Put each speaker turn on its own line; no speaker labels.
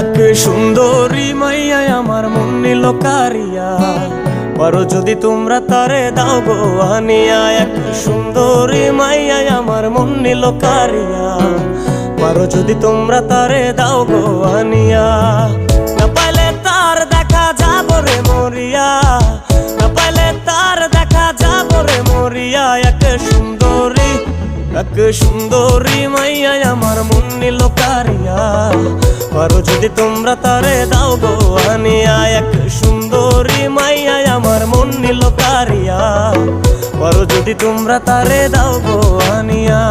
এক সুন্দরী মাইয়া আমার মন নিল কারিয়া, পারো যদি তোমরা তারে দাও গো আনিয়া। এক সুন্দরী মাইয়া আমার মন নিল কারিয়া, পারো যদি তোমরা তারে দাও গো আনিয়া। না পাইলে তার দেখা যাব রে মরিয়া, না পাইলে তার দেখা যাব রে মরিয়া। এক সুন্দরী মাইয়া আমার মন নিল কারিয়া, পারো যদি তোমরা তারে দাও গো আনিয়া। এক সুন্দরী মাইয়া আমার মন নিল কারিয়া, পারো যদি তোমরা তারে দাও গো আনিয়া।